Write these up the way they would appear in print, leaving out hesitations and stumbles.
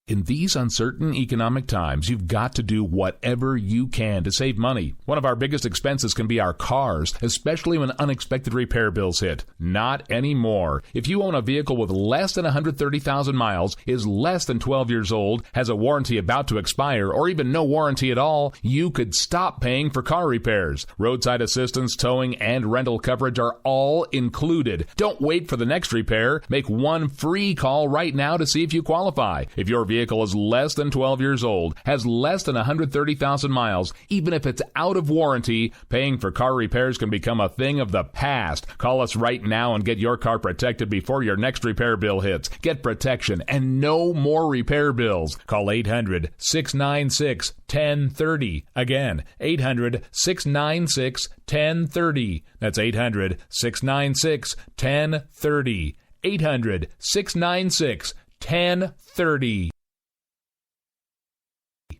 In these uncertain economic times, you've got to do whatever you can to save money. One of our biggest expenses can be our cars, especially when unexpected repair bills hit. Not anymore. If you own a vehicle with less than 130,000 miles, is less than 12 years old, has a warranty about to expire, or even no warranty at all, you could stop paying for car repairs. Roadside assistance, towing, and rental coverage are all included. Don't wait for the next repair. Make one free call right now to see if you qualify. If your vehicle is less than 12 years old, has less than 130,000 miles, even if it's out of warranty, paying for car repairs can become a thing of the past. Call us right now and get your car protected before your next repair bill hits. Get protection and no more repair bills. Call 800-696-1030. Again, 800-696-1030. That's 800-696-1030. 800-696-1030.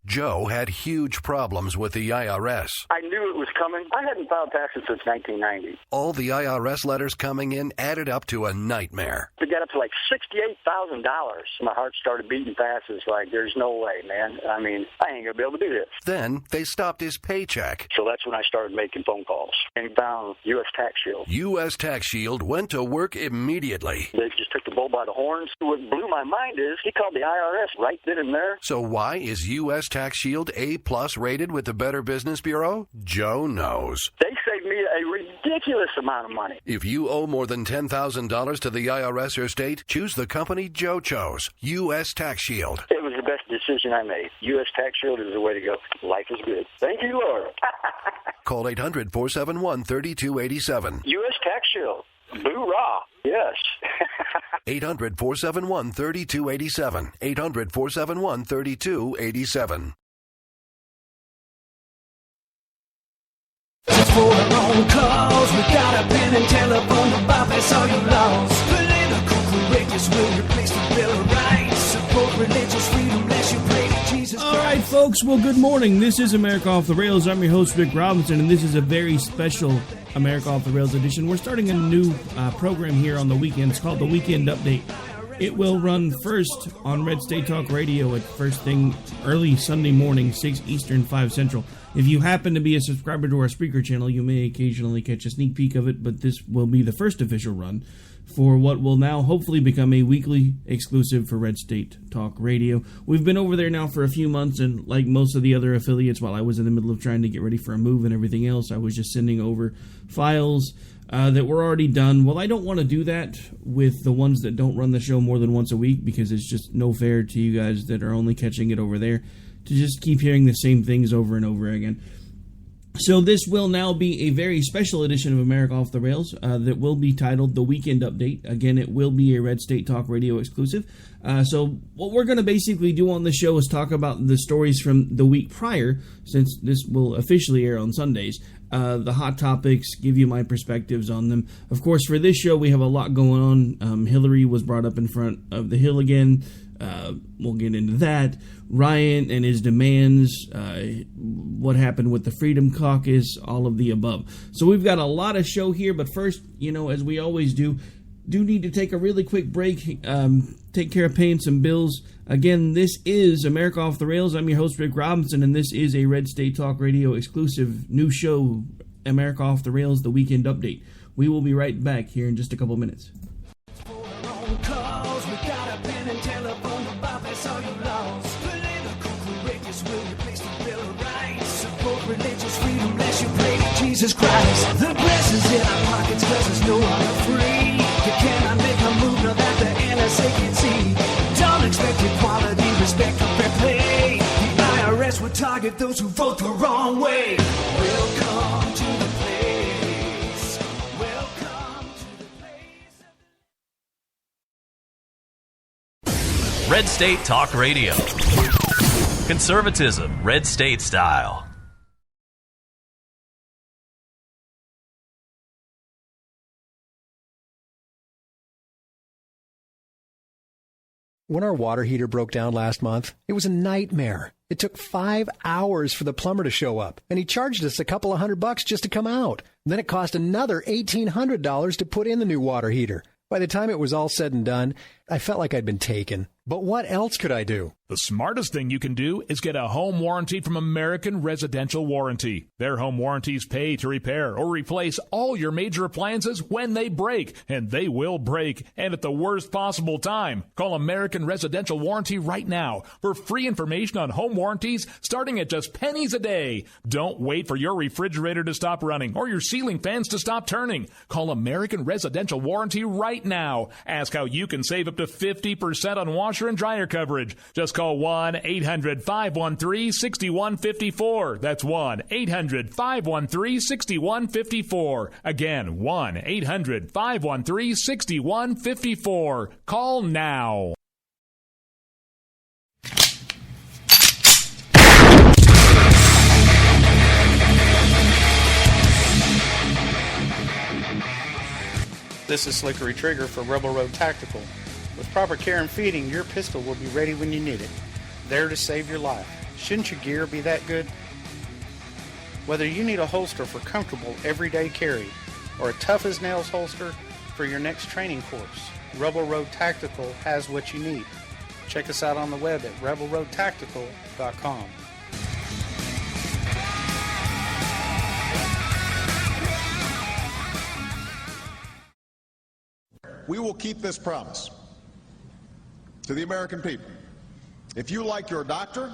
Joe had huge problems with the IRS. I knew it was coming. I hadn't filed taxes since 1990. All the IRS letters coming in added up to a nightmare. It got up to like $68,000. My heart started beating fast. It's like, there's no way, man. I mean, I ain't going to be able to do this. Then they stopped his paycheck. So that's when I started making phone calls and found U.S. Tax Shield. U.S. Tax Shield went to work immediately. They just took the bull by the horns. What blew my mind is he called the IRS right then and there. So why is U.S. Tax Shield A+ rated with the Better Business Bureau? Joe knows. They saved me a ridiculous amount of money. If you owe more than $10,000 to the IRS or state, choose the company Joe chose, U.S. Tax Shield. It was the best decision I made. U.S. Tax Shield is the way to go. Life is good. Thank you, Lord. Call 800-471-3287. U.S. Tax Shield. Boo-rah. Yes. 800-471-3287. 800-471-3287. For the long calls, we got a pen and telephone to bypass all your laws. Political correctness will replace the Bill of Rights. Support religious freedom, bless you, pray to Jesus Christ. All right, folks. Well, good morning. This is America Off the Rails. I'm your host, Rick Robinson, and this is a very special America Off the Rails edition. We're starting a new program here on the weekend. It's called the Weekend Update. It will run first on Red State Talk Radio at first thing early Sunday morning, 6 Eastern, 5 Central. If you happen to be a subscriber to our Spreaker channel, you may occasionally catch a sneak peek of it, but this will be the first official run for what will now hopefully become a weekly exclusive for Red State Talk Radio. We've been over there now for a few months, and like most of the other affiliates, while I was in the middle of trying to get ready for a move and everything else, I was just sending over files that were already done. Well, I don't want to do that with the ones that don't run the show more than once a week, because it's just no fair to you guys that are only catching it over there to just keep hearing the same things over and over again. So this will now be a very special edition of America Off the Rails that will be titled The Weekend Update. Again, it will be a Red State Talk Radio exclusive. So what we're going to basically do on the show is talk about the stories from the week prior, since this will officially air on Sundays. The hot topics, give you my perspectives on them. Of course, for this show, we have a lot going on. Hillary was brought up in front of the Hill again. We'll get into that. Ryan and his demands, what happened with the Freedom Caucus, all of the above. So we've got a lot of show here, but first, as we always do need to take a really quick break, take care of paying some bills. Again, this is America Off the Rails. I'm your host, Rick Robinson, and this is a Red State Talk Radio exclusive new show, America Off the Rails, the Weekend Update. We will be right back here in just a couple minutes. Jesus Christ, the blessings in our pockets, cause it's no longer free. You cannot make a move now that the NSA can see. Don't expect equality, respect, or fair play. The IRS will target those who vote the wrong way. Welcome to the place. Welcome to the place. Red State Talk Radio. Conservatism, Red State style. When our water heater broke down last month, it was a nightmare. It took 5 hours for the plumber to show up, and he charged us a couple of $100 just to come out. And then it cost another $1,800 to put in the new water heater. By the time it was all said and done, I felt like I'd been taken. But what else could I do? The smartest thing you can do is get a home warranty from American Residential Warranty. Their home warranties pay to repair or replace all your major appliances when they break, and they will break, and at the worst possible time. Call American Residential Warranty right now for free information on home warranties starting at just pennies a day. Don't wait for your refrigerator to stop running or your ceiling fans to stop turning. Call American Residential Warranty right now. Ask how you can save up to 50% on washer and dryer coverage. Just call 1-800-513-6154. That's 1-800-513-6154. Again, 1-800-513-6154. Call now. This is Slickery Trigger for Rebel Road Tactical. With proper care and feeding, your pistol will be ready when you need it. There to save your life. Shouldn't your gear be that good? Whether you need a holster for comfortable everyday carry or a tough-as-nails holster for your next training course, Rebel Road Tactical has what you need. Check us out on the web at rebelroadtactical.com. We will keep this promise to the American people. If you like your doctor,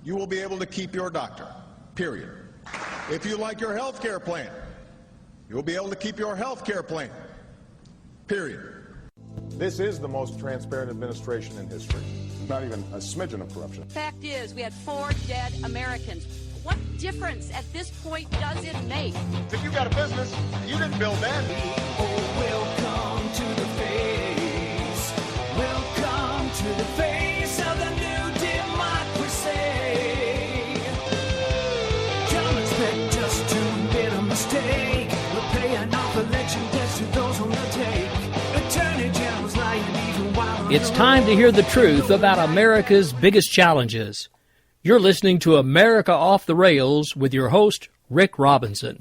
you will be able to keep your doctor, period. If you like your health care plan, you will be able to keep your health care plan, period. This is the most transparent administration in history. Not even a smidgen of corruption. Fact is, we had 4 dead Americans. What difference at this point does it make? If you got a business, you didn't build that. Oh, welcome to the face. Welcome to the face of the new democracy. Don't expect us to admit a mistake. We're paying off election debts to those on the take. Attorney General's lying even while it's time to hear the truth about America's biggest challenges. You're listening to America Off the Rails with your host, Rick Robinson.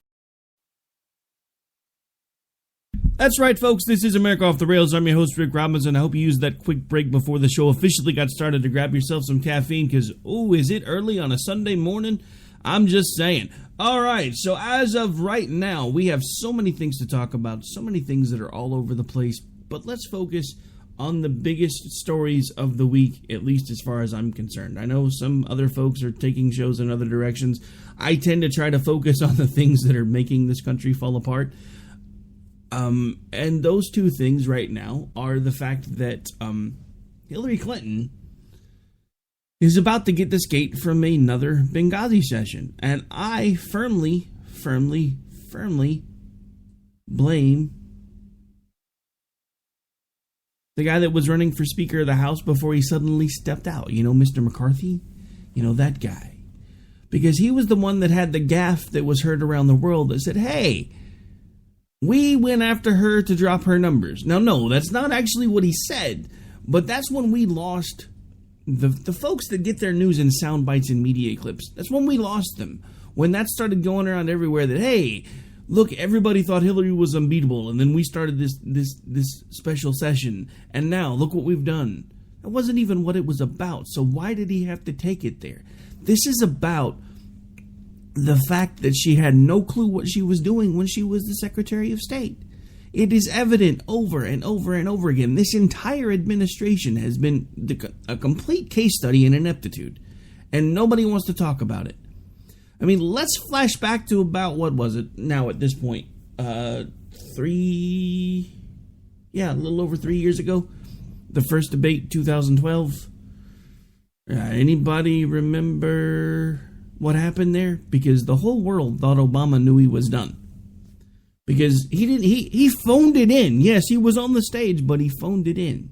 That's right, folks. This is America Off the Rails. I'm your host, Rick Robinson. I hope you used that quick break before the show officially got started to grab yourself some caffeine because, is it early on a Sunday morning? I'm just saying. All right, so as of right now, we have so many things to talk about, so many things that are all over the place, but let's focus on the biggest stories of the week, at least as far as I'm concerned. I know some other folks are taking shows in other directions. I tend to try to focus on the things that are making this country fall apart. And those two things right now are the fact that Hillary Clinton is about to get the skate from another Benghazi session. And I firmly blame the guy that was running for Speaker of the House before he suddenly stepped out. You know, Mr. McCarthy? You know, that guy. Because he was the one that had the gaffe that was heard around the world that said, hey, we went after her to drop her numbers. Now, no, that's not actually what he said. But that's when we lost the folks that get their news in sound bites and media clips. That's when we lost them. When that started going around everywhere that, hey, look, everybody thought Hillary was unbeatable, and then we started this special session, and now look what we've done. That wasn't even what it was about, so why did he have to take it there? This is about the fact that she had no clue what she was doing when she was the Secretary of State. It is evident over and over and over again. This entire administration has been a complete case study in ineptitude, and nobody wants to talk about it. I mean, let's flash back to about, what was it now at this point? A little over 3 years ago. The first debate, 2012. Anybody remember what happened there? Because the whole world thought Obama knew he was done. Because he phoned it in. Yes, he was on the stage, but he phoned it in.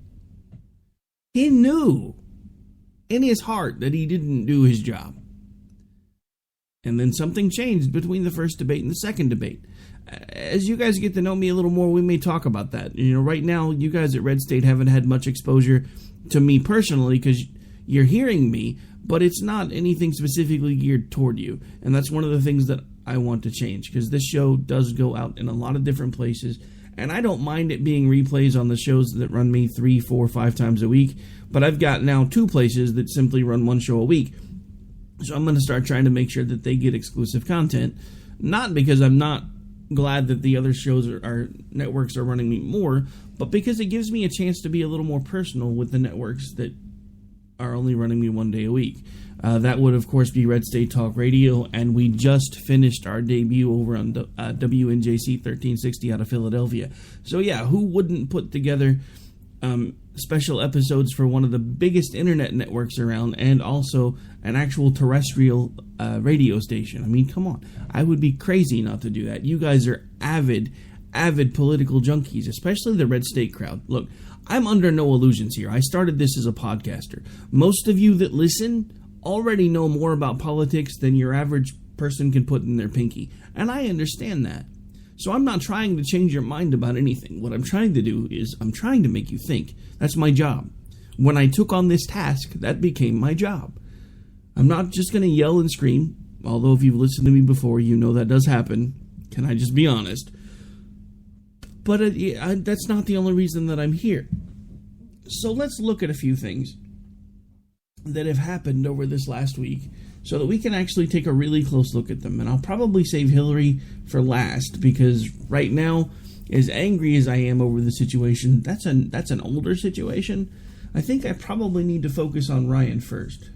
He knew in his heart that he didn't do his job. And then something changed between the first debate and the second debate. As you guys get to know me a little more, we may talk about that. You know, right now, you guys at Red State haven't had much exposure to me personally because you're hearing me, but it's not anything specifically geared toward you. And that's one of the things that I want to change because this show does go out in a lot of different places. And I don't mind it being replays on the shows that run me 3, 4, 5 times a week, but I've got now 2 places that simply run one show a week. So I'm going to start trying to make sure that they get exclusive content, not because I'm not glad that the other shows our networks are running me more, but because it gives me a chance to be a little more personal with the networks that are only running me one day a week. That would, of course, be Red State Talk Radio, and we just finished our debut over on WNJC 1360 out of Philadelphia. So, yeah, who wouldn't put together special episodes for one of the biggest internet networks around and also an actual terrestrial radio station? I mean, come on. I would be crazy not to do that. You guys are avid political junkies, especially the Red State crowd. Look, I'm under no illusions here. I started this as a podcaster. Most of you that listen already know more about politics than your average person can put in their pinky. And I understand that. So I'm not trying to change your mind about anything. What I'm trying to do is I'm trying to make you think. That's my job. When I took on this task, that became my job. I'm not just going to yell and scream, although if you've listened to me before, you know that does happen. Can I just be honest? But that's not the only reason that I'm here. So let's look at a few things that have happened over this last week so that we can actually take a really close look at them. And I'll probably save Hillary for last because right now, as angry as I am over the situation, that's an older situation. I think I probably need to focus on Ryan first.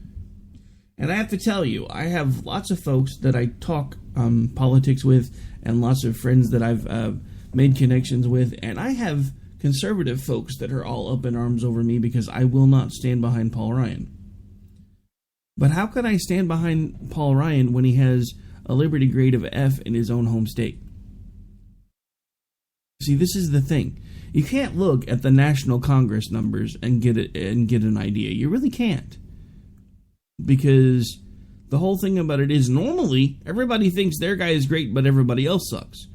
And I have to tell you, I have lots of folks that I talk politics with and lots of friends that I've made connections with, and I have conservative folks that are all up in arms over me because I will not stand behind Paul Ryan. But how could I stand behind Paul Ryan when he has a Liberty grade of F in his own home state? See, this is the thing. You can't look at the National Congress numbers and get an idea. You really can't. Because the whole thing about it is normally everybody thinks their guy is great, but everybody else sucks.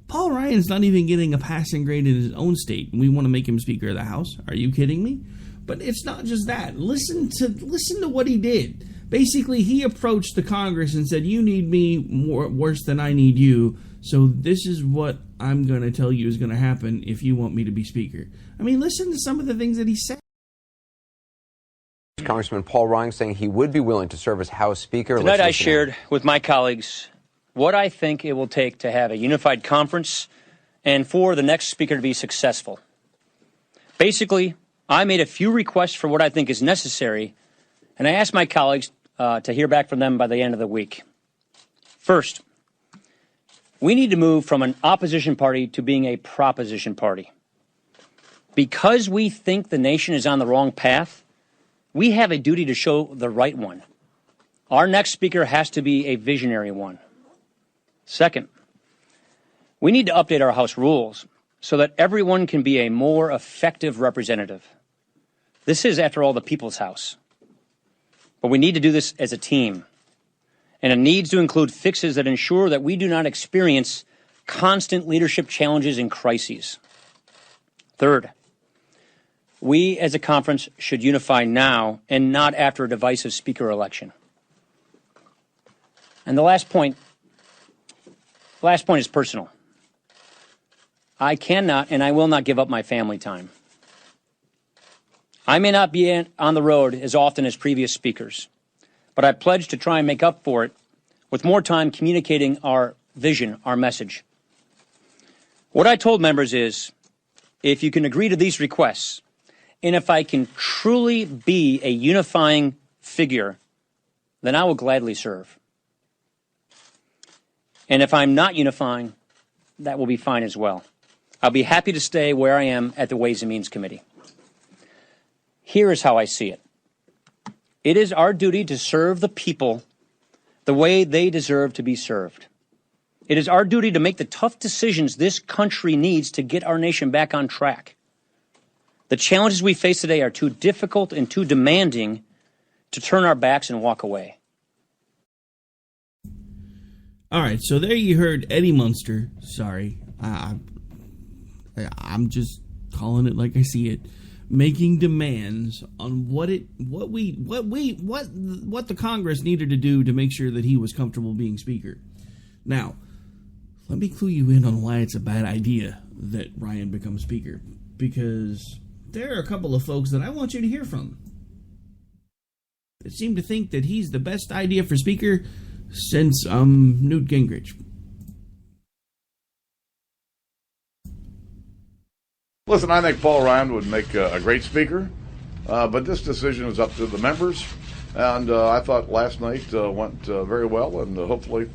Paul Ryan's not even getting a passing grade in his own state, and we want to make him Speaker of the House. Are you kidding me? But it's not just that. Listen to what he did. Basically, he approached the Congress and said, you need me worse than I need you, so this is what I'm going to tell you is going to happen if you want me to be Speaker. I mean, listen to some of the things that he said. Congressman Paul Ryan saying he would be willing to serve as House Speaker. Tonight I shared with my colleagues what I think it will take to have a unified conference and for the next Speaker to be successful. Basically, I made a few requests for what I think is necessary, and I asked my colleagues to hear back from them by the end of the week. First, we need to move from an opposition party to being a proposition party. Because we think the nation is on the wrong path, we have a duty to show the right one. Our next speaker has to be a visionary one. Second, we need to update our House rules so that everyone can be a more effective representative. This is, after all, the people's House. But we need to do this as a team. And it needs to include fixes that ensure that we do not experience constant leadership challenges and crises. Third, we as a conference should unify now and not after a divisive speaker election. And the last point is personal. I cannot and I will not give up my family time. I may not be on the road as often as previous speakers, but I pledge to try and make up for it with more time communicating our vision, our message. What I told members is, if you can agree to these requests, and if I can truly be a unifying figure, then I will gladly serve. And if I'm not unifying, that will be fine as well. I'll be happy to stay where I am at the Ways and Means Committee. Here is how I see it. It is our duty to serve the people the way they deserve to be served. It is our duty to make the tough decisions this country needs to get our nation back on track. The challenges we face today are too difficult and too demanding to turn our backs and walk away. All right, so there you heard Eddie Munster. Sorry, I'm just calling it like I see it, making demands on what the Congress needed to do to make sure that he was comfortable being Speaker. Now, let me clue you in on why it's a bad idea. that Ryan becomes Speaker, because there are a couple of folks that I want you to hear from that seem to think that he's the best idea for Speaker since Newt Gingrich. Listen, I think Paul Ryan would make a great Speaker, but this decision is up to the members, and I thought last night went very well, and hopefully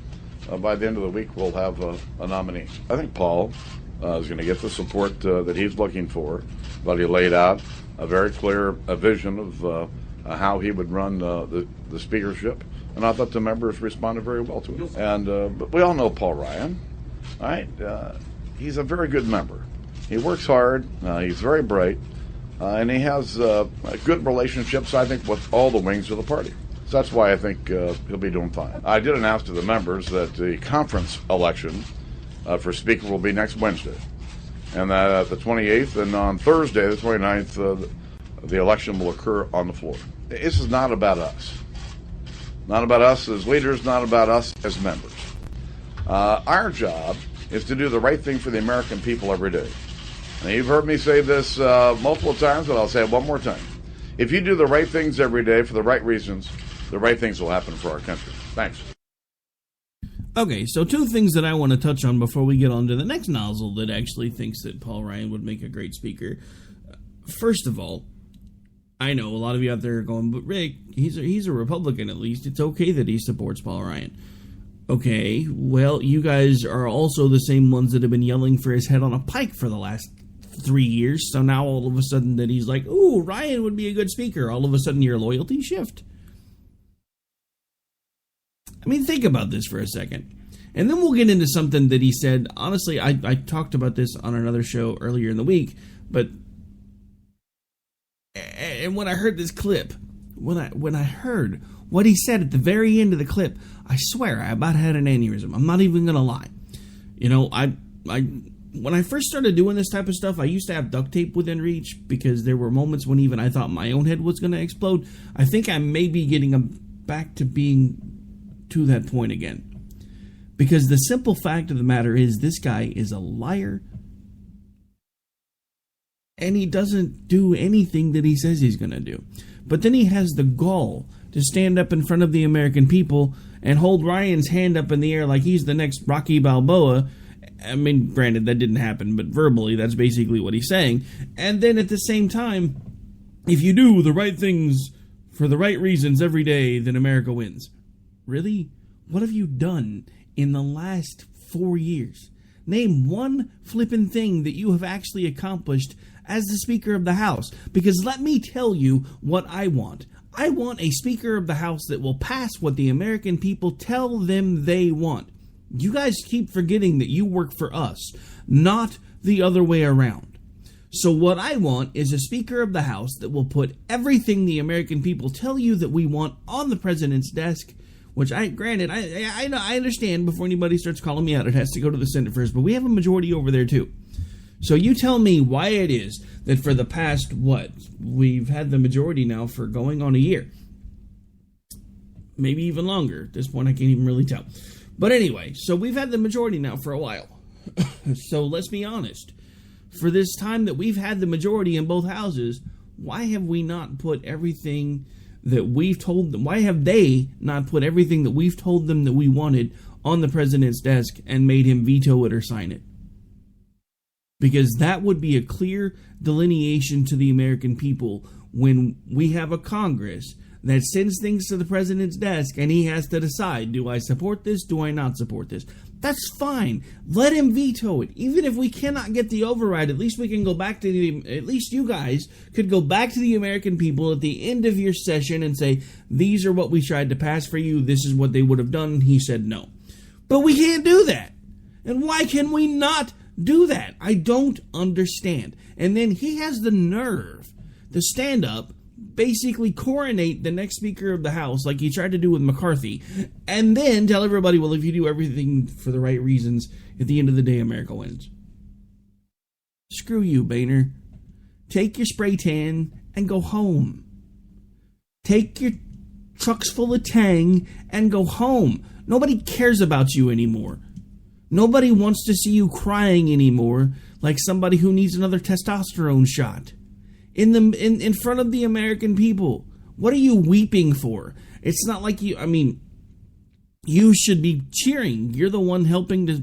by the end of the week we'll have a nominee. I think Paul is going to get the support that he's looking for, but he laid out a very clear vision of how he would run the speakership, and I thought the members responded very well to it. And but we all know Paul Ryan, right? He's a very good member. He works hard, he's very bright, and he has good relationships, I think, with all the wings of the party. So that's why I think he'll be doing fine. I did announce to the members that the conference election for Speaker will be next Wednesday, and that the 28th, and on Thursday, the 29th, the election will occur on the floor. This is not about us. Not about us as leaders, not about us as members. Our job is to do the right thing for the American people every day. And you've heard me say this multiple times, but I'll say it one more time. If you do the right things every day for the right reasons, the right things will happen for our country. Thanks. Okay, so two things that I want to touch on before we get on to the next nozzle that actually thinks that Paul Ryan would make a great Speaker. First of all, I know a lot of you out there are going, but Rick, he's a Republican at least. It's okay that he supports Paul Ryan. Okay, well, you guys are also the same ones that have been yelling for his head on a pike for the last 3 years, so now all of a sudden that he's like, ooh, Ryan would be a good Speaker, all of a sudden your loyalty shift. I mean, think about this for a second. And then we'll get into something that he said. Honestly, I talked about this on another show earlier in the week, but and when I heard this clip, when I heard what he said at the very end of the clip, I swear I about had an aneurysm. I'm not even going to lie. You know, when I first started doing this type of stuff, I used to have duct tape within reach because there were moments when even I thought my own head was going to explode. I think I may be getting back to being to that point again. Because the simple fact of the matter is this guy is a liar. And he doesn't do anything that he says he's going to do. But then he has the gall to stand up in front of the American people and hold Ryan's hand up in the air like he's the next Rocky Balboa. I mean, granted, that didn't happen, but verbally, that's basically what he's saying. And then at the same time, if you do the right things for the right reasons every day, then America wins. Really? What have you done in the last 4 years? Name one flippin' thing that you have actually accomplished as the Speaker of the House. Because let me tell you what I want. I want a Speaker of the House that will pass what the American people tell them they want. You guys keep forgetting that you work for us, not the other way around. So what I want is a Speaker of the House that will put everything the American people tell you that we want on the president's desk, which I understand before anybody starts calling me out, it has to go to the Senate first, but we have a majority over there too. So you tell me why it is that for the past, we've had the majority now for going on a year. Maybe even longer. At this point, I can't even really tell. But anyway, so we've had the majority now for a while. So let's be honest. For this time that we've had the majority in both houses, why have we not put everything that we've told them? Why have they not put everything that we've told them that we wanted on the president's desk and made him veto it or sign it? Because that would be a clear delineation to the American people when we have a Congress that sends things to the president's desk and he has to decide, do I support this, do I not support this? That's fine. Let him veto it. Even if we cannot get the override, at least we can go back to at least you guys could go back to the American people at the end of your session and say, these are what we tried to pass for you, this is what they would have done, he said no. But we can't do that. And why can we not do that? I don't understand. And then he has the nerve to stand up, basically coronate the next Speaker of the House like he tried to do with McCarthy, and then tell everybody, well, if you do everything for the right reasons, at the end of the day, America wins. Screw you, Boehner. Take your spray tan and go home. Take your trucks full of Tang and go home. Nobody cares about you anymore. Nobody wants to see you crying anymore like somebody who needs another testosterone shot in front of the American people. What are you weeping for? It's not like you should be cheering. You're the one helping to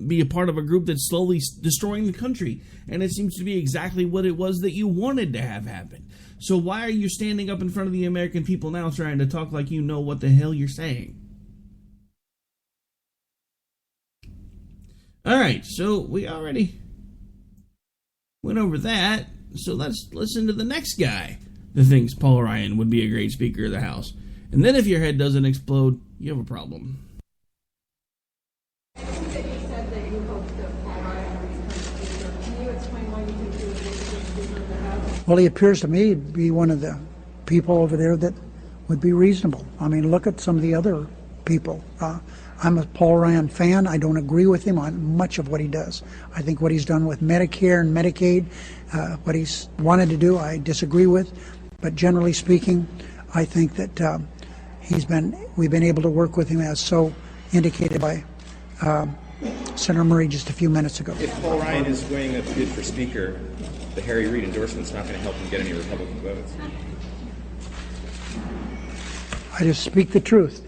be a part of a group that's slowly destroying the country. And it seems to be exactly what it was that you wanted to have happen. So why are you standing up in front of the American people now trying to talk like you know what the hell you're saying? All right, so we already went over that. So let's listen to the next guy that thinks Paul Ryan would be a great Speaker of the House. And then if your head doesn't explode, you have a problem. Well, he appears to me to be one of the people over there that would be reasonable. I mean, look at some of the other people. I'm a Paul Ryan fan. I don't agree with him on much of what he does. I think what he's done with Medicare and Medicaid, what he's wanted to do, I disagree with. But generally speaking, I think that we've been able to work with him as so indicated by Senator Murray just a few minutes ago. If Paul Ryan is winning a bid for Speaker, the Harry Reid endorsement's not going to help him get any Republican votes. I just speak the truth.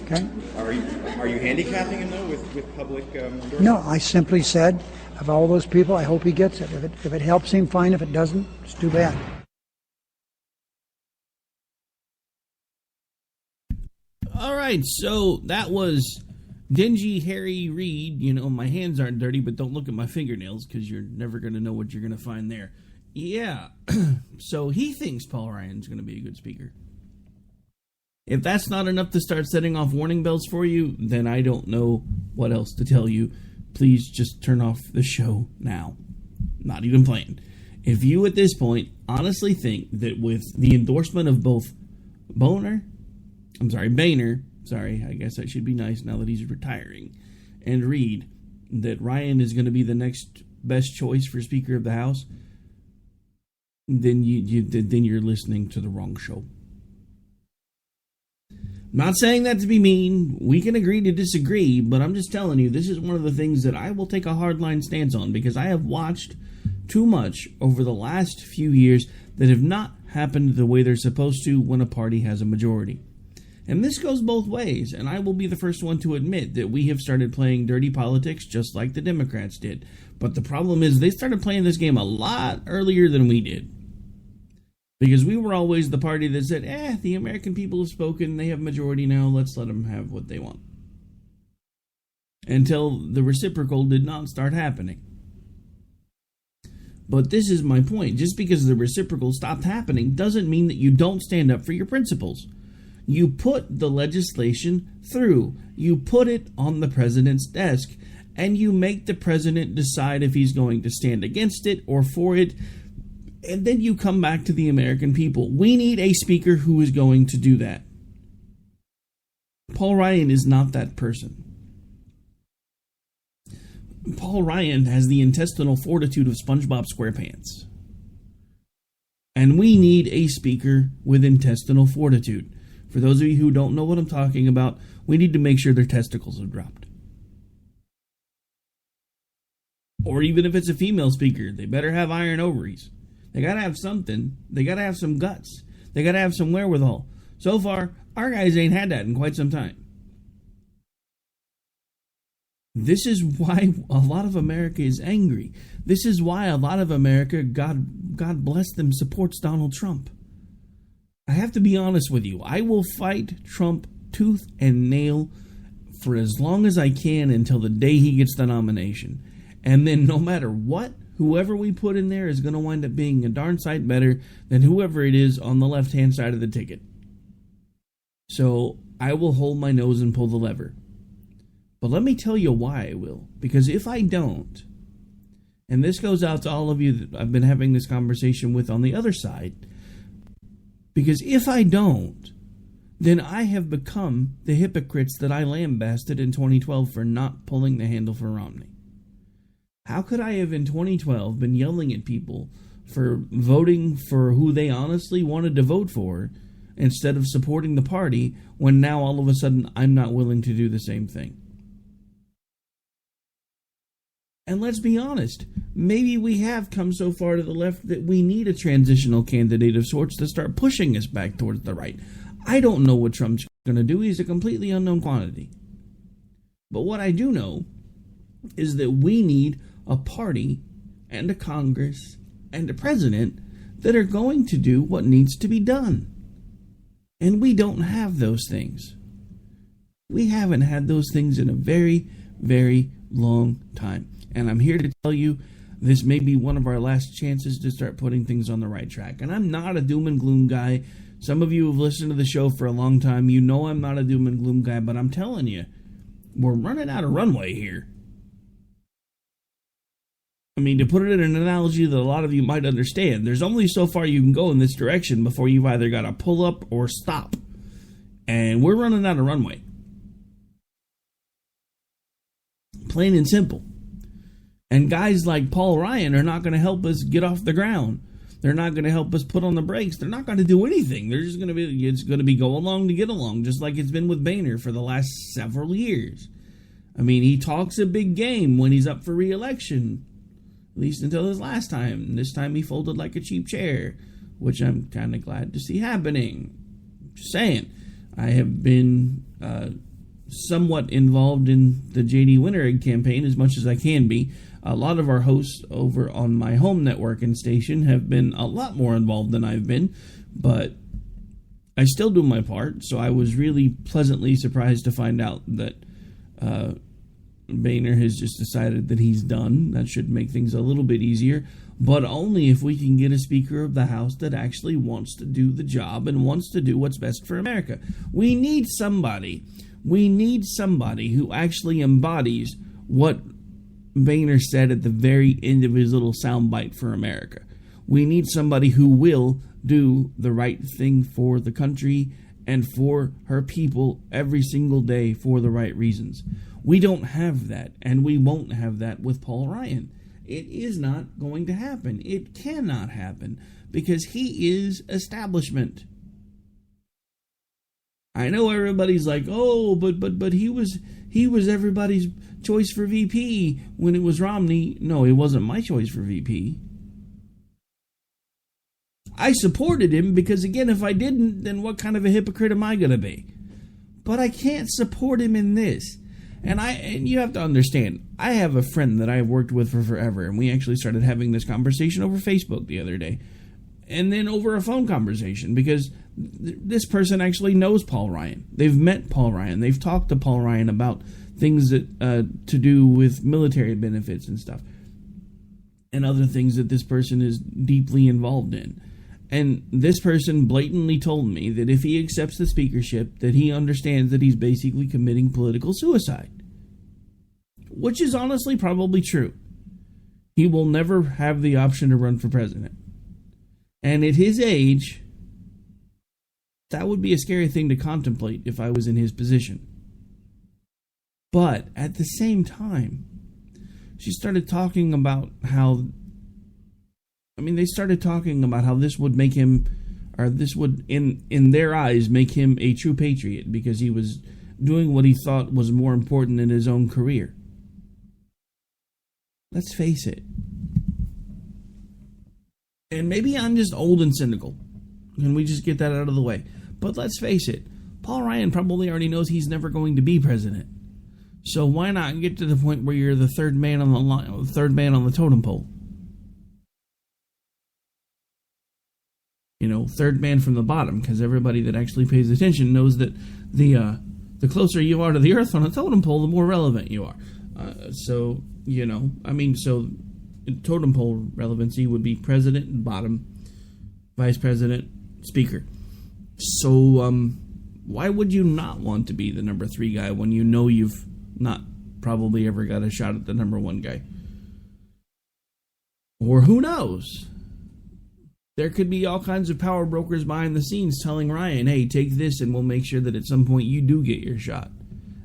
Okay. Are you handicapping him though with public endorsement? No, I simply said of all those people, I hope he gets it. If it helps him, fine. If it doesn't, it's too bad. All right, so that was dingy Harry Reid. You know, my hands aren't dirty, but don't look at my fingernails because you're never going to know what you're going to find there. Yeah, so he thinks Paul Ryan's going to be a good speaker. If that's not enough to start setting off warning bells for you, then I don't know what else to tell you. Please just turn off the show now. Not even playing. If you at this point honestly think that with the endorsement of both Boehner, I guess I should be nice now that he's retiring, and Reid, that Ryan is going to be the next best choice for Speaker of the House, then you're listening to the wrong show. Not saying that to be mean. We can agree to disagree, but I'm just telling you, this is one of the things that I will take a hardline stance on because I have watched too much over the last few years that have not happened the way they're supposed to when a party has a majority. And this goes both ways, and I will be the first one to admit that we have started playing dirty politics just like the Democrats did. But the problem is they started playing this game a lot earlier than we did. Because we were always the party that said, the American people have spoken, they have majority now, let's let them have what they want. Until the reciprocal did not start happening. But this is my point. Just because the reciprocal stopped happening doesn't mean that you don't stand up for your principles. You put the legislation through. You put it on the president's desk. And you make the president decide if he's going to stand against it or for it. And then you come back to the American people. We need a speaker who is going to do that. Paul Ryan is not that person. Paul Ryan has the intestinal fortitude of SpongeBob SquarePants. And we need a speaker with intestinal fortitude. For those of you who don't know what I'm talking about, we need to make sure their testicles have dropped. Or even if it's a female speaker, they better have iron ovaries. They got to have something. They got to have some guts. They got to have some wherewithal. So far, our guys ain't had that in quite some time. This is why a lot of America is angry. This is why a lot of America, God bless them, supports Donald Trump. I have to be honest with you. I will fight Trump tooth and nail for as long as I can until the day he gets the nomination. And then no matter what, whoever we put in there is going to wind up being a darn sight better than whoever it is on the left-hand side of the ticket. So I will hold my nose and pull the lever. But let me tell you why I will. Because if I don't, and this goes out to all of you that I've been having this conversation with on the other side, because if I don't, then I have become the hypocrites that I lambasted in 2012 for not pulling the handle for Romney. How could I have in 2012 been yelling at people for voting for who they honestly wanted to vote for instead of supporting the party when now all of a sudden I'm not willing to do the same thing? And let's be honest, maybe we have come so far to the left that we need a transitional candidate of sorts to start pushing us back towards the right. I don't know what Trump's going to do. He's a completely unknown quantity. But what I do know is that we need a party and a Congress and a president that are going to do what needs to be done. And we don't have those things. We haven't had those things in a very, very long time. And I'm here to tell you, this may be one of our last chances to start putting things on the right track. And I'm not a doom and gloom guy. Some of you have listened to the show for a long time. You know I'm not a doom and gloom guy, but I'm telling you, we're running out of runway here. I mean, to put it in an analogy that a lot of you might understand, there's only so far you can go in this direction before you've either got to pull up or stop. And we're running out of runway. Plain and simple. And guys like Paul Ryan are not going to help us get off the ground. They're not going to help us put on the brakes. They're not going to do anything. They're just going to be, it's going to be go along to get along, just like it's been with Boehner for the last several years. I mean, he talks a big game when he's up for re-election, at least until his last time. This time he folded like a cheap chair, which I'm kind of glad to see happening. Just saying. I have been somewhat involved in the J.D. Winteregg campaign as much as I can be. A lot of our hosts over on my home network and station have been a lot more involved than I've been, but I still do my part, so I was really pleasantly surprised to find out that Boehner has just decided that he's done. That should make things a little bit easier, but only if we can get a Speaker of the House that actually wants to do the job and wants to do what's best for America. We need somebody who actually embodies what Boehner said at the very end of his little soundbite for America. We need somebody who will do the right thing for the country and for her people every single day for the right reasons. We don't have that, and we won't have that with Paul Ryan. It is not going to happen. It cannot happen because he is establishment. I know everybody's like, oh, but he was everybody's choice for VP when it was Romney. No, it wasn't my choice for VP. I supported him because, again, if I didn't, then what kind of a hypocrite am I going to be? But I can't support him in this. And you have to understand, I have a friend that I've worked with for forever, and we actually started having this conversation over Facebook the other day. And then over a phone conversation, because this person actually knows Paul Ryan. They've met Paul Ryan. They've talked to Paul Ryan about things that to do with military benefits and stuff, and other things that this person is deeply involved in. And this person blatantly told me that if he accepts the speakership, that he understands that he's basically committing political suicide. Which is honestly probably true. He will never have the option to run for president. And at his age, that would be a scary thing to contemplate if I was in his position. But at the same time, she started talking about how, they started talking about how this would make him, or this would, in their eyes, make him a true patriot because he was doing what he thought was more important in his own career. Let's face it. And maybe I'm just old and cynical. Can we just get that out of the way? But let's face it. Paul Ryan probably already knows he's never going to be president. So why not get to the point where you're the third man on the line, third man on the totem pole? Third man from the bottom, because everybody that actually pays attention knows that the closer you are to the earth on a totem pole, the more relevant you are. So totem pole relevancy would be president, bottom, vice president, speaker. So why would you not want to be the number 3 guy when you know you've not probably ever got a shot at the number 1 guy? Or who knows? There could be all kinds of power brokers behind the scenes telling Ryan, hey, take this and we'll make sure that at some point you do get your shot.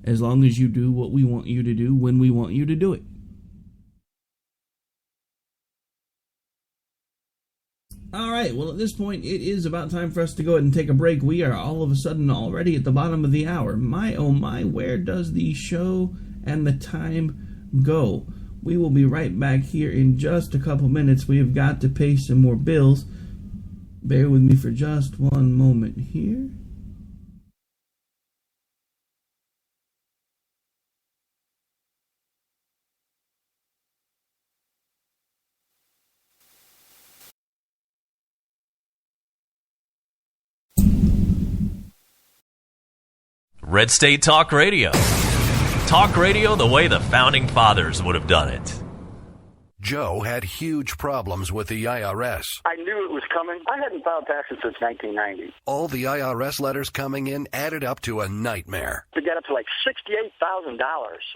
As long as you do what we want you to do when we want you to do it. All right, well, at this point, it is about time for us to go ahead and take a break. We are all of a sudden already at the bottom of the hour. My, oh my, where does the show and the time go? We will be right back here in just a couple minutes. We have got to pay some more bills. Bear with me for just one moment here. Red State Talk Radio. Talk radio the way the Founding Fathers would have done it. Joe had huge problems with the IRS. I knew it was coming. I hadn't filed taxes since 1990. All the IRS letters coming in added up to a nightmare. To get up to like $68,000,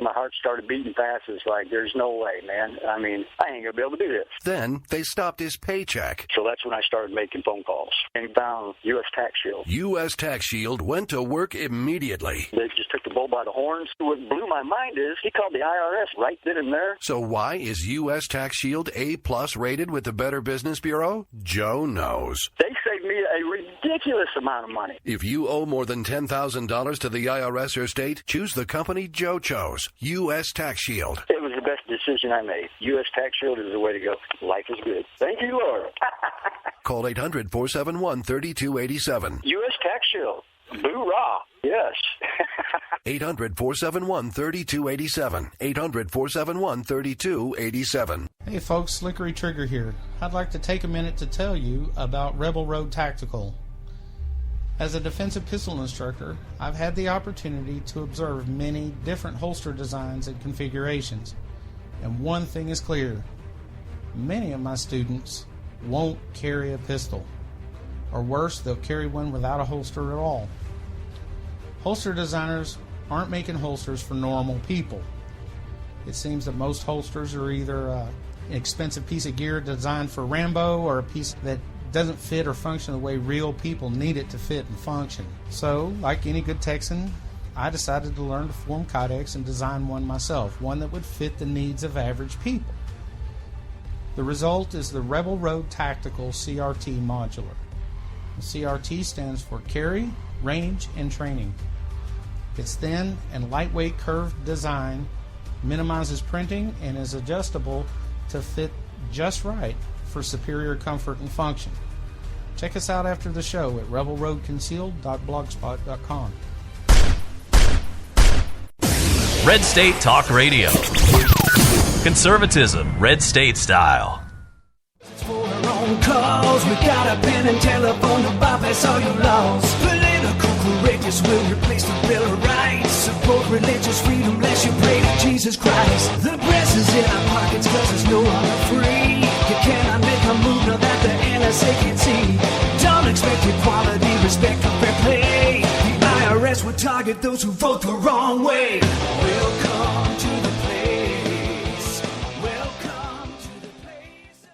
my heart started beating fast. It's like, there's no way, man. I mean, I ain't going to be able to do this. Then they stopped his paycheck. So that's when I started making phone calls and found U.S. Tax Shield. U.S. Tax Shield went to work immediately. They just took the bull by the horns. What blew my mind is he called the IRS right then and there. So why is U.S. Tax Shield A+ rated with the Better Business Bureau? Joe knows. They saved me a ridiculous amount of money. If you owe more than $10,000 to the IRS or state, choose the company Joe chose, U.S. Tax Shield. It was the best decision I made. U.S. Tax Shield is the way to go. Life is good. Thank you, Lord. Call 800-471-3287. U.S. Tax Shield. Boo-rah. Yes. 800-471-3287. 800-471-3287. Hey folks, Slickery Trigger here. I'd like to take a minute to tell you about Rebel Road Tactical. As a defensive pistol instructor, I've had the opportunity to observe many different holster designs and configurations. And one thing is clear. Many of my students won't carry a pistol. Or worse, they'll carry one without a holster at all. Holster designers aren't making holsters for normal people. It seems that most holsters are either an expensive piece of gear designed for Rambo or a piece that doesn't fit or function the way real people need it to fit and function. So, like any good Texan, I decided to learn to form kydex and design one myself, one that would fit the needs of average people. The result is the Rebel Road Tactical CRT Modular. The CRT stands for Carry, Range, and Training. Its thin and lightweight curved design minimizes printing and is adjustable to fit just right for superior comfort and function. Check us out after the show at rebelroadconcealed.blogspot.com. Red State Talk Radio. Conservatism, Red State style. Calls, we got a pen and telephone to bypass all your laws. Political correctness will replace the Bill of Rights. Support religious freedom, lest you pray to Jesus Christ. The press is in our pockets cause it's no longer free. You cannot make a move now that the NSA can see. Don't expect equality, respect, or fair play. The IRS will target those who vote the wrong way. Welcome to the place. Welcome to the place.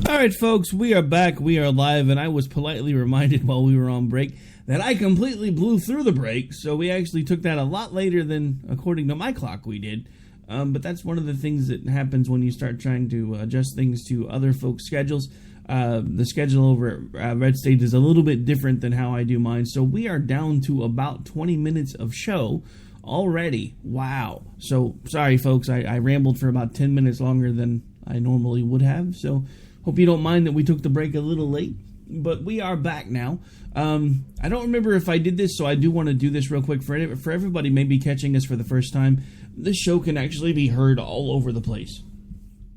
All right, folks, we are back. We are live, and I was politely reminded while we were on break that I completely blew through the break, so we actually took that a lot later than, according to my clock, we did. But that's one of the things that happens when you start trying to adjust things to other folks' schedules. The schedule over at Red State is a little bit different than how I do mine, so we are down to about 20 minutes of show already. Wow. So, sorry, folks, I rambled for about 10 minutes longer than I normally would have, so hope you don't mind that we took the break a little late, but we are back now. I don't remember if I did this, so I do want to do this real quick. For everybody maybe catching us for the first time, this show can actually be heard all over the place.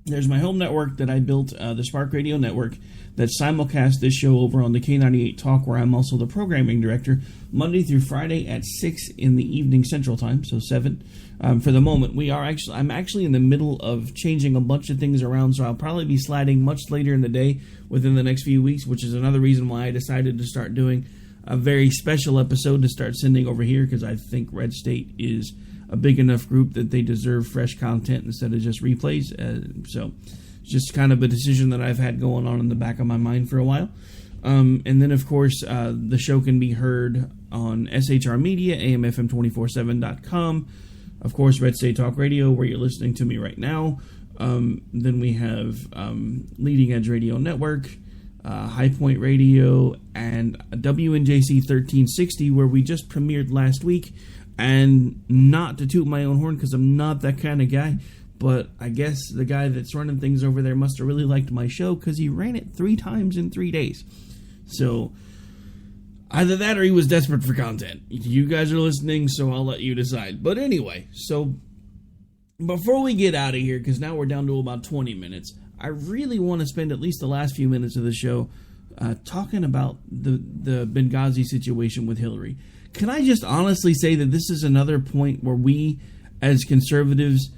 There's my home network that I built, the Spark Radio Network, that simulcasts this show over on the K98 Talk, where I'm also the programming director, Monday through Friday at 6 in the evening Central Time, so 7. For the moment, I'm actually in the middle of changing a bunch of things around, so I'll probably be sliding much later in the day within the next few weeks, which is another reason why I decided to start doing a very special episode to start sending over here, because I think Red State is a big enough group that they deserve fresh content instead of just replays. So it's just kind of a decision that I've had going on in the back of my mind for a while. And then, of course, the show can be heard on SHR Media, AMFM247.com. Of course, Red State Talk Radio, where you're listening to me right now. Then we have Leading Edge Radio Network, High Point Radio, and WNJC 1360, where we just premiered last week And not to toot my own horn, because I'm not that kind of guy, but I guess the guy that's running things over there must have really liked my show, because he ran it 3 times in 3 days. So either that or he was desperate for content. You guys are listening, so I'll let you decide. But anyway, so before we get out of here, because now we're down to about 20 minutes, I really want to spend at least the last few minutes of the show talking about the Benghazi situation with Hillary. Can I just honestly say that this is another point where we, as conservatives,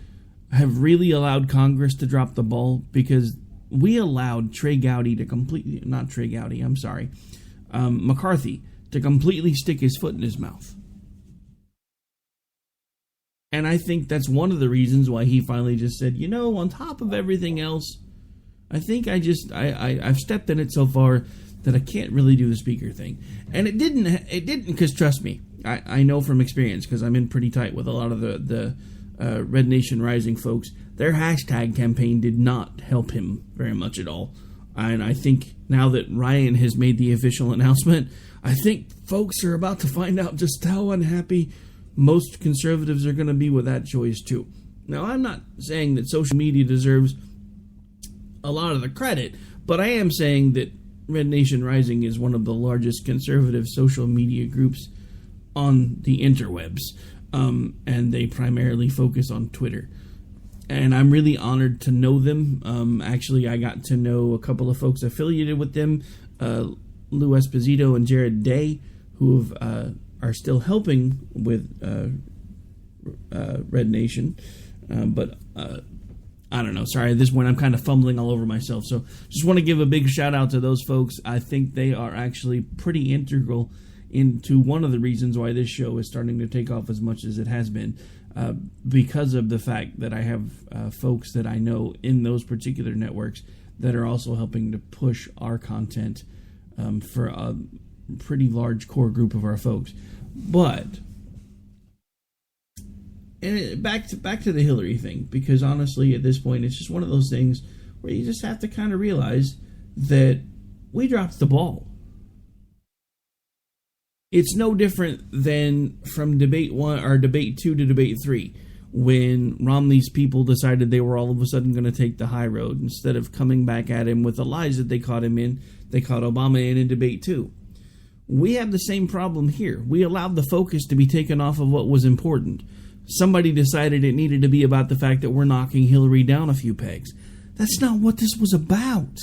have really allowed Congress to drop the ball, because we allowed McCarthy to completely stick his foot in his mouth. And I think that's one of the reasons why he finally just said, on top of everything else, I think I've stepped in it so far that I can't really do the speaker thing. And it didn't, because trust me, I know from experience, because I'm in pretty tight with a lot of the Red Nation Rising folks. Their hashtag campaign did not help him very much at all. And I think now that Ryan has made the official announcement, I think folks are about to find out just how unhappy most conservatives are going to be with that choice too. Now, I'm not saying that social media deserves a lot of the credit, but I am saying that Red Nation Rising is one of the largest conservative social media groups on the interwebs, and they primarily focus on Twitter. And I'm really honored to know them. Actually, I got to know a couple of folks affiliated with them, Lou Esposito and Jared Day, who are still helping with Red Nation. But I don't know. Sorry, at this point I'm kind of fumbling all over myself. So just want to give a big shout out to those folks. I think they are actually pretty integral into one of the reasons why this show is starting to take off as much as it has been, because of the fact that I have folks that I know in those particular networks that are also helping to push our content for a pretty large core group of our folks. But back to the Hillary thing, because honestly at this point it's just one of those things where you just have to kind of realize that we dropped the ball. It's no different than from debate 1 or debate 2 to debate 3, when Romney's people decided they were all of a sudden going to take the high road. Instead of coming back at him with the lies that they caught him in, they caught Obama in debate 2. We have the same problem here. We allowed the focus to be taken off of what was important. Somebody decided it needed to be about the fact that we're knocking Hillary down a few pegs. That's not what this was about.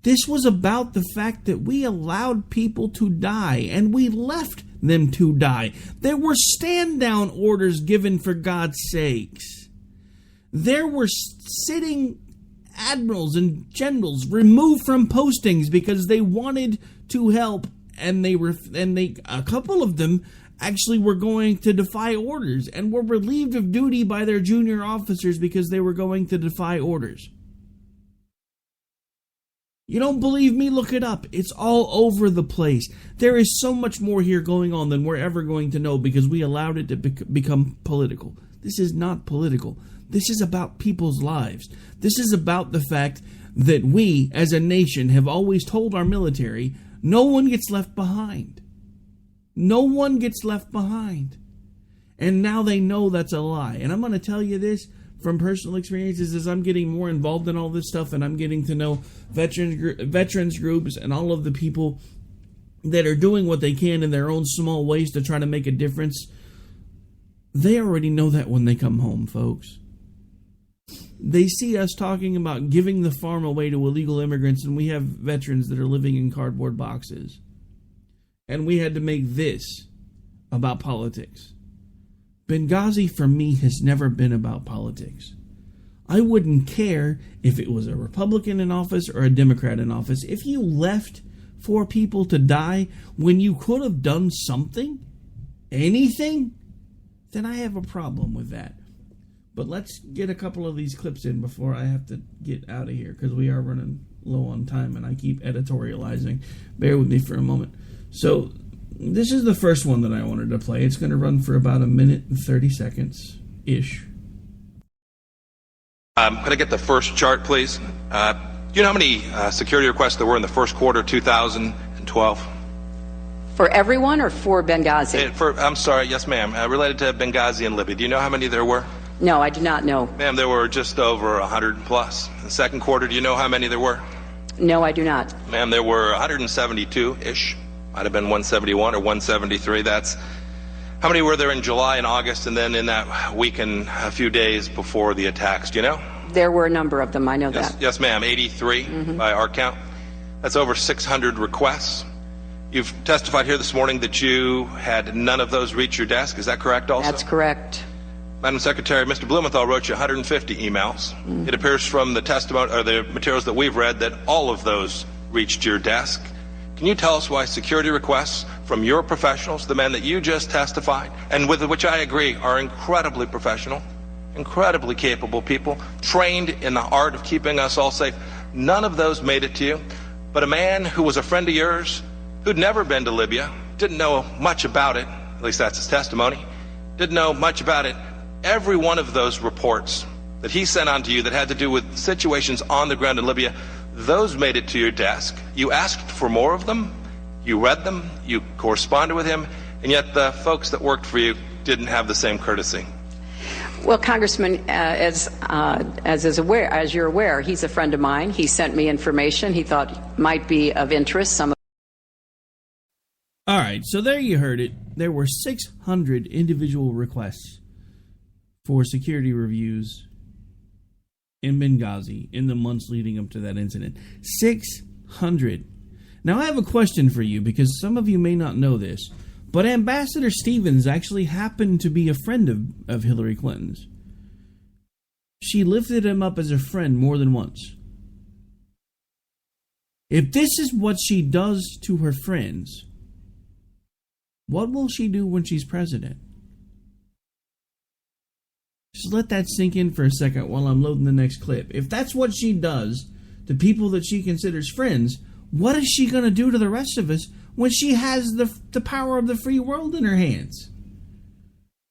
This was about the fact that we allowed people to die, and we left them to die. There were stand-down orders given, for God's sakes. There were sitting admirals and generals removed from postings because they wanted to help, and a couple of them actually were going to defy orders and were relieved of duty by their junior officers because they were going to defy orders. You don't believe me? Look it up. It's all over the place. There is so much more here going on than we're ever going to know because we allowed it to become political. This is not political. This is about people's lives. This is about the fact that we, as a nation, have always told our military, no one gets left behind. No one gets left behind. And now they know that's a lie. And I'm going to tell you this from personal experiences as I'm getting more involved in all this stuff, and I'm getting to know veterans groups and all of the people that are doing what they can in their own small ways to try to make a difference. They already know that when they come home, folks. They see us talking about giving the farm away to illegal immigrants, and we have veterans that are living in cardboard boxes. And we had to make this about politics. Benghazi, for me, has never been about politics. I wouldn't care if it was a Republican in office or a Democrat in office. If you left for people to die when you could have done something, anything, then I have a problem with that. But let's get a couple of these clips in before I have to get out of here, because we are running low on time and I keep editorializing. Bear with me for a moment. So this is the first one that I wanted to play. It's going to run for about 1 minute and 30 seconds-ish. Could I get the first chart, please? Do you know how many security requests there were in the first quarter of 2012? For everyone or for Benghazi? I'm sorry, yes, ma'am. Related to Benghazi and Libya. Do you know how many there were? No, I do not know. Ma'am, there were just over 100 plus. In the second quarter, do you know how many there were? No, I do not. Ma'am, there were 172-ish. Might have been 171 or 173. That's how many were there in July and August, and then in that week and a few days before the attacks? Do you know? There were a number of them. I know Yes, that. yes, ma'am. 83 by our count. That's over 600 requests. You've testified here this morning that you had none of those reach your desk. Is that correct also? That's correct. Madam Secretary, Mr. Blumenthal wrote you 150 emails. It appears from the testimony or the materials that we've read that all of those reached your desk. Can you tell us why security requests from your professionals, the men that you just testified, and with which I agree are incredibly professional, incredibly capable people, trained in the art of keeping us all safe, none of those made it to you, but a man who was a friend of yours, who'd never been to Libya, didn't know much about it, at least that's his testimony, didn't know much about it. Every one of those reports that he sent on to you that had to do with situations on the ground in Libya, those made it to your desk. You asked for more of them, you read them, you corresponded with him, and yet the folks that worked for you didn't have the same courtesy. Well, Congressman, as you're aware, he's a friend of mine. He sent me information he thought might be of interest. All right, so there you heard it. There were 600 individual requests for security reviews in Benghazi in the months leading up to that incident. 600. Now, I have a question for you, because some of you may not know this, but Ambassador Stevens actually happened to be a friend of Hillary Clinton's. She lifted him up as a friend more than once. If this is what she does to her friends, what will she do when she's president? Just let that sink in for a second while I'm loading the next clip. If that's what she does to people that she considers friends, what is she going to do to the rest of us when she has the power of the free world in her hands?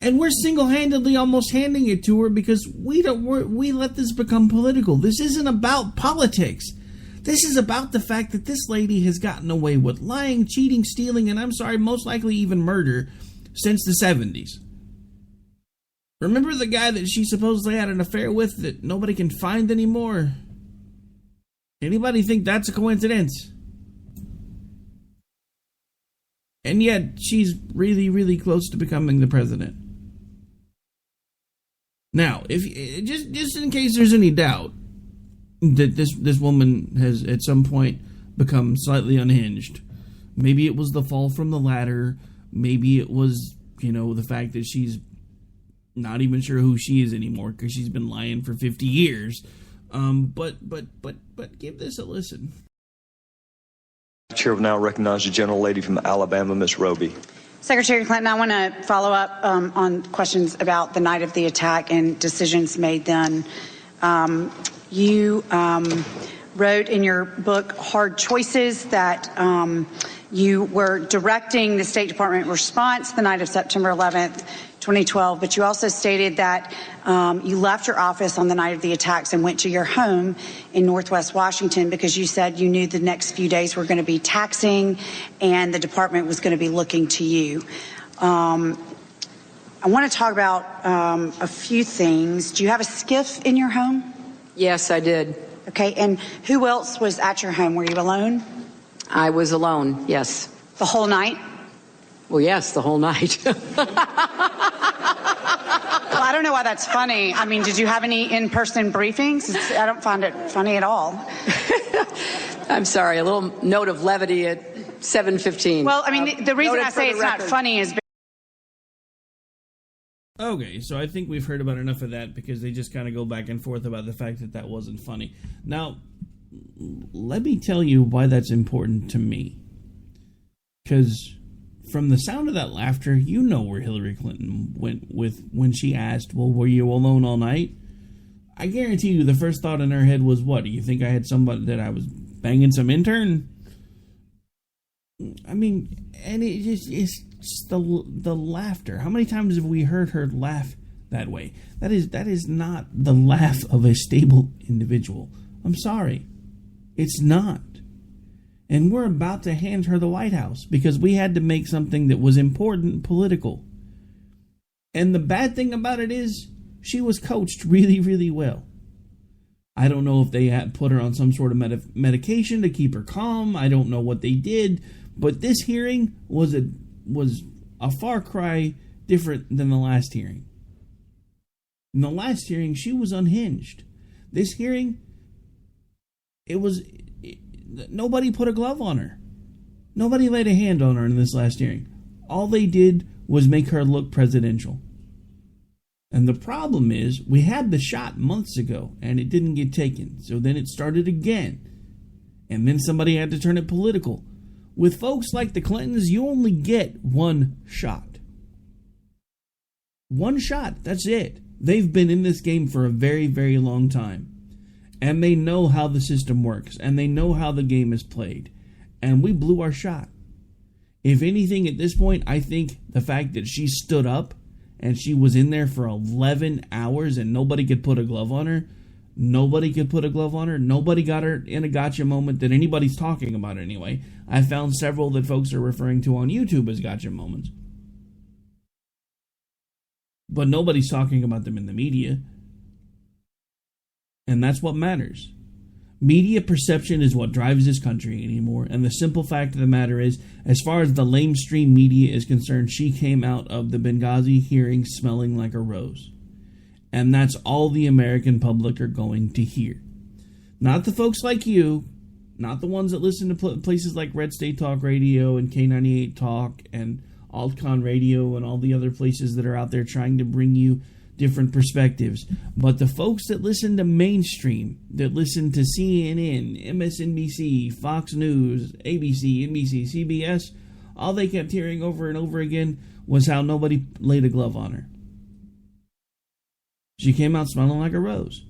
And we're single-handedly almost handing it to her because we let this become political. This isn't about politics. This is about the fact that this lady has gotten away with lying, cheating, stealing, and I'm sorry, most likely even murder since the 70s. Remember the guy that she supposedly had an affair with that nobody can find anymore? Anybody think that's a coincidence? And yet, she's really, really close to becoming the president. Now, if just in case there's any doubt that this woman has at some point become slightly unhinged, maybe it was the fall from the ladder, maybe it was, the fact that she's not even sure who she is anymore because she's been lying for 50 years. But give this a listen. The chair will now recognize the gentle lady from Alabama, Ms. Roby. Secretary Clinton, I want to follow up on questions about the night of the attack and decisions made then. You wrote in your book, Hard Choices, that you were directing the State Department response the night of September 11th, 2012, but you also stated that you left your office on the night of the attacks and went to your home in Northwest Washington because you said you knew the next few days were going to be taxing and the department was going to be looking to you. I want to talk about a few things. Do you have a SCIF in your home? Yes, I did. Okay, and who else was at your home? Were you alone? I was alone, yes. The whole night? Well, yes, the whole night. Well, I don't know why that's funny. I mean, did you have any in-person briefings? I don't find it funny at all. I'm sorry, a little note of levity at 7:15. Well, I mean, the reason I say it's not funny is... Okay, so I think we've heard about enough of that because they just kind of go back and forth about the fact that that wasn't funny. Now, let me tell you why that's important to me. Because from the sound of that laughter, you know where Hillary Clinton went with when she asked, well, were you alone all night? I guarantee you the first thought in her head was, what, do you think I had somebody that I was banging some intern? I mean, and it's just the laughter. How many times have we heard her laugh that way? That is not the laugh of a stable individual. I'm sorry. It's not. And we're about to hand her the White House because we had to make something that was important political. And the bad thing about it is she was coached really, really well. I don't know if they had put her on some sort of medication to keep her calm. I don't know what they did. But this hearing was a far cry different than the last hearing. In the last hearing, she was unhinged. This hearing, nobody put a glove on her. Nobody laid a hand on her in this last hearing. All they did was make her look presidential. And the problem is, we had the shot months ago, and it didn't get taken. So then it started again. And then somebody had to turn it political. With folks like the Clintons, you only get one shot. One shot, that's it. They've been in this game for a very, very long time. And they know how the system works. And they know how the game is played. And we blew our shot. If anything, at this point, I think the fact that she stood up and she was in there for 11 hours and nobody could put a glove on her. Nobody could put a glove on her. Nobody got her in a gotcha moment that anybody's talking about anyway. I found several that folks are referring to on YouTube as gotcha moments. But nobody's talking about them in the media. And that's what matters. Media perception is what drives this country anymore. And the simple fact of the matter is, as far as the lamestream media is concerned, she came out of the Benghazi hearing smelling like a rose. And that's all the American public are going to hear. Not the folks like you, not the ones that listen to places like Red State Talk Radio and K98 Talk and Altcon Radio and all the other places that are out there trying to bring you different perspectives. But the folks that listen to mainstream, that listen to CNN, MSNBC, Fox News, ABC, NBC, CBS, all they kept hearing over and over again was how nobody laid a glove on her. She came out smelling like a rose.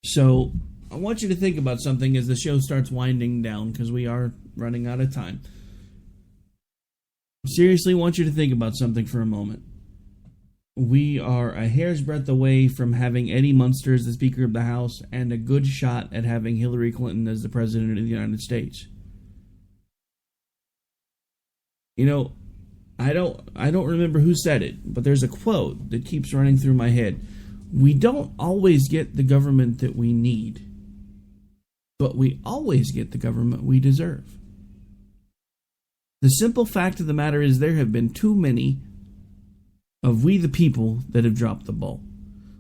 So I want you to think about something as the show starts winding down, because we are running out of time. Seriously, want you to think about something for a moment. We are a hair's breadth away from having Eddie Munster as the Speaker of the House and a good shot at having Hillary Clinton as the President of the United States. You know, I don't remember who said it, but there's a quote that keeps running through my head. We don't always get the government that we need, but we always get the government we deserve. The simple fact of the matter is there have been too many of we the people that have dropped the ball.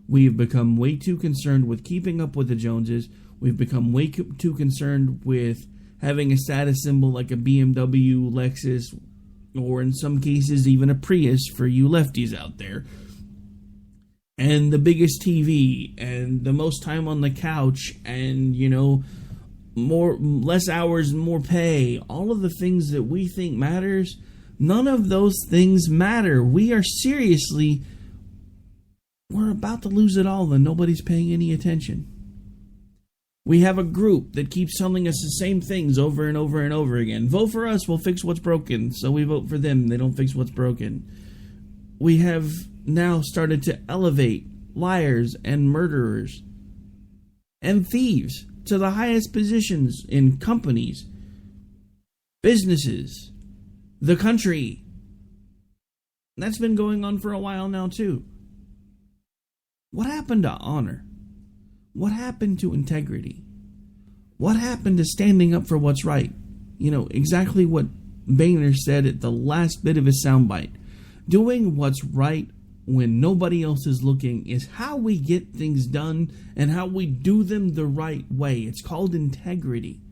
We have become way too concerned with keeping up with the Joneses. We've become way too concerned with having a status symbol like a BMW, Lexus, or in some cases even a Prius for you lefties out there. And the biggest TV, and the most time on the couch, and, you know, less hours and more pay. All of the things that we think matters, none of those things matter. We're about to lose it all and nobody's paying any attention. We have a group that keeps telling us the same things over and over and over again. Vote for us, we'll fix what's broken. So we vote for them, they don't fix what's broken. We have now started to elevate liars and murderers and thieves to the highest positions in companies, businesses, the country. That's been going on for a while now too. What happened to honor? What happened to integrity? What happened to standing up for what's right? You know, exactly what Boehner said at the last bit of his soundbite. Doing what's right when nobody else is looking is how we get things done and how we do them the right way. It's called integrity.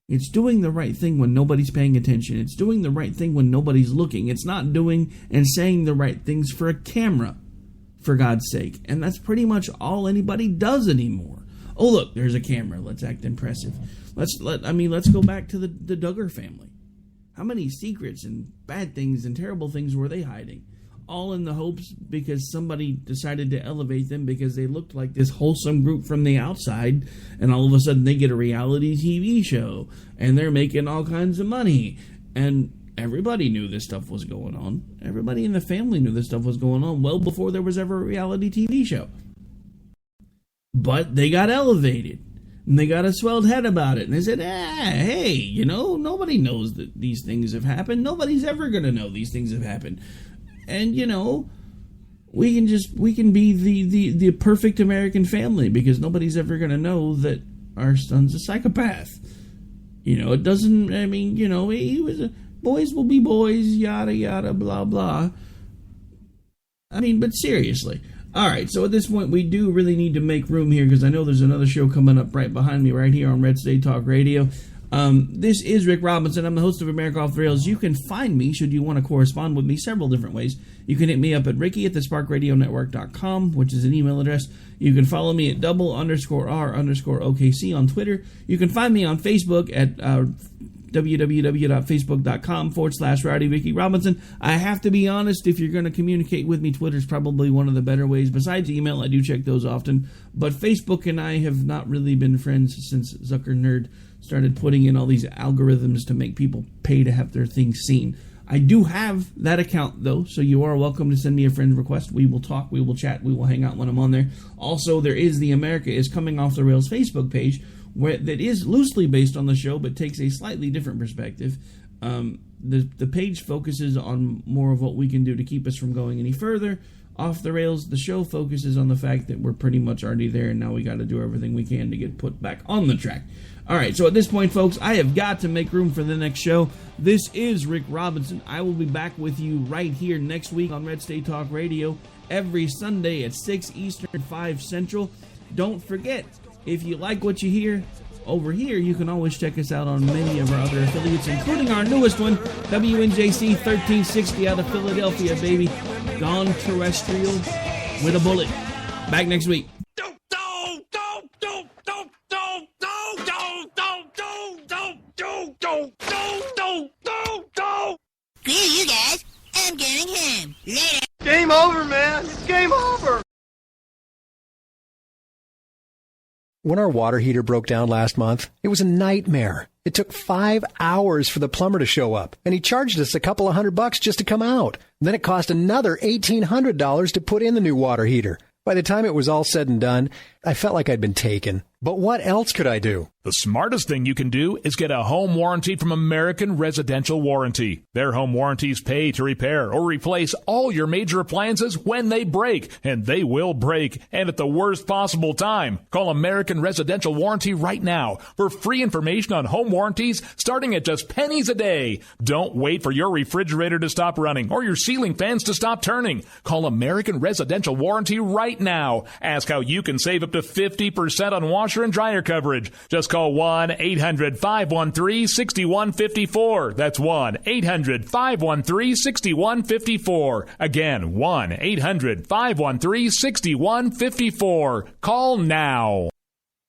It's doing the right thing when nobody's paying attention. It's doing the right thing when nobody's looking. It's not doing and saying the right things for a camera, for God's sake. And that's pretty much all anybody does anymore. Oh, look, there's a camera. Let's act impressive. Let's go back to the Duggar family. How many secrets and bad things and terrible things were they hiding? All in the hopes because somebody decided to elevate them because they looked like this wholesome group from the outside, and all of a sudden they get a reality TV show and they're making all kinds of money. And everybody knew this stuff was going on. Everybody in the family knew this stuff was going on well before there was ever a reality TV show. But they got elevated. And they got a swelled head about it. And they said, hey, you know, nobody knows that these things have happened. Nobody's ever going to know these things have happened. And, you know, we can be the perfect American family because nobody's ever going to know that our son's a psychopath. You know, it doesn't, I mean, you know, he was boys will be boys, yada, yada, blah, blah. I mean, but seriously. All right, so at this point, we do really need to make room here because I know there's another show coming up right behind me right here on Red State Talk Radio. This is Rick Robinson. I'm the host of America Off the Rails. You can find me, should you want to correspond with me, several different ways. You can hit me up at ricky@thesparkradionetwork.com, which is an email address. You can follow me at _R_OKC on Twitter. You can find me on Facebook at www.facebook.com/Rowdy Ricky Robinson. I have to be honest, if you're going to communicate with me, Twitter's probably one of the better ways. Besides email, I do check those often. But Facebook and I have not really been friends since Zucker Nerd started putting in all these algorithms to make people pay to have their things seen. I do have that account, though, so you are welcome to send me a friend request. We will talk, we will chat, we will hang out when I'm on there. Also, there is the America is Coming Off the Rails Facebook page, that is loosely based on the show, but takes a slightly different perspective. The page focuses on more of what we can do to keep us from going any further off the rails. The show focuses on the fact that we're pretty much already there, and now we got to do everything we can to get put back on the track. All right, so at this point, folks, I have got to make room for the next show. This is Rick Robinson. I will be back with you right here next week on Red State Talk Radio every Sunday at 6 Eastern, 5 Central. Don't forget, if you like what you hear over here, you can always check us out on many of our other affiliates, including our newest one, WNJC 1360 out of Philadelphia, baby. Gone terrestrial with a bullet. Back next week. Screw you guys. I'm going home. Later. Game over, man. It's game over. When our water heater broke down last month, it was a nightmare. It took 5 hours for the plumber to show up, and he charged us a couple of $100 just to come out. Then it cost another $1,800 to put in the new water heater. By the time it was all said and done, I felt like I'd been taken. But what else could I do? The smartest thing you can do is get a home warranty from American Residential Warranty. Their home warranties pay to repair or replace all your major appliances when they break, and they will break, and at the worst possible time. Call American Residential Warranty right now for free information on home warranties starting at just pennies a day. Don't wait for your refrigerator to stop running or your ceiling fans to stop turning. Call American Residential Warranty right now. Ask how you can save up to 50% on washer and dryer coverage. Just call 1-800-513-6154. That's 1-800-513-6154. Again, 1-800-513-6154. Call now.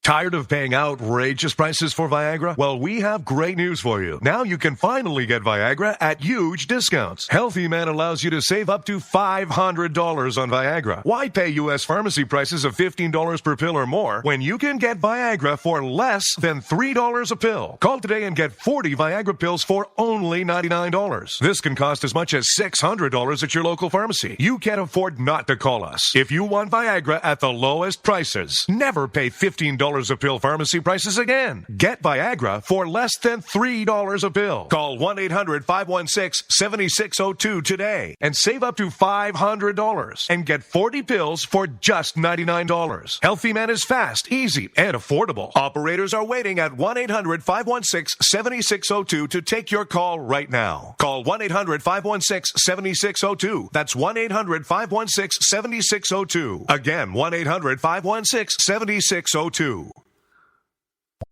Tired of paying outrageous prices for Viagra? Well, we have great news for you. Now you can finally get Viagra at huge discounts. Healthy Man allows you to save up to $500 on Viagra. Why pay U.S. pharmacy prices of $15 per pill or more when you can get Viagra for less than $3 a pill? Call today and get 40 Viagra pills for only $99. This can cost as much as $600 at your local pharmacy. You can't afford not to call us. If you want Viagra at the lowest prices, never pay $15 a pill pharmacy prices again. Get Viagra for less than $3 a pill. Call 1-800-516-7602 today and save up to $500 and get 40 pills for just $99. Healthy Man is fast, easy, and affordable. Operators are waiting at 1-800-516-7602 to take your call right now. Call 1-800-516-7602. That's 1-800-516-7602. Again, 1-800-516-7602.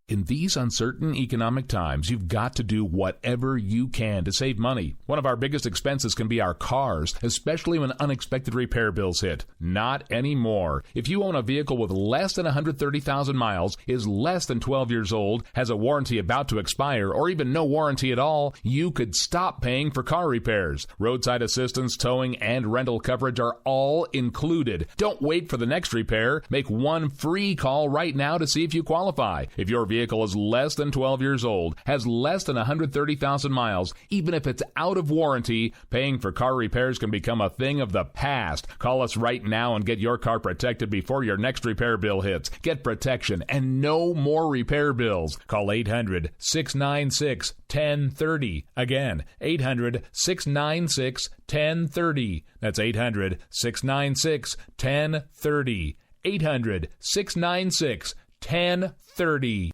In these uncertain economic times, you've got to do whatever you can to save money. One of our biggest expenses can be our cars, especially when unexpected repair bills hit. Not anymore. If you own a vehicle with less than 130,000 miles, is less than 12 years old, has a warranty about to expire, or even no warranty at all, you could stop paying for car repairs. Roadside assistance, towing, and rental coverage are all included. Don't wait for the next repair. Make one free call right now to see if you qualify. If your vehicle vehicle is less than 12 years old, has less than 130,000 miles, even if it's out of warranty, paying for car repairs can become a thing of the past. Call us right now and get your car protected before your next repair bill hits. Get protection and no more repair bills. Call 800-696-1030. Again, 800-696-1030. That's 800-696-1030. 800-696-1030.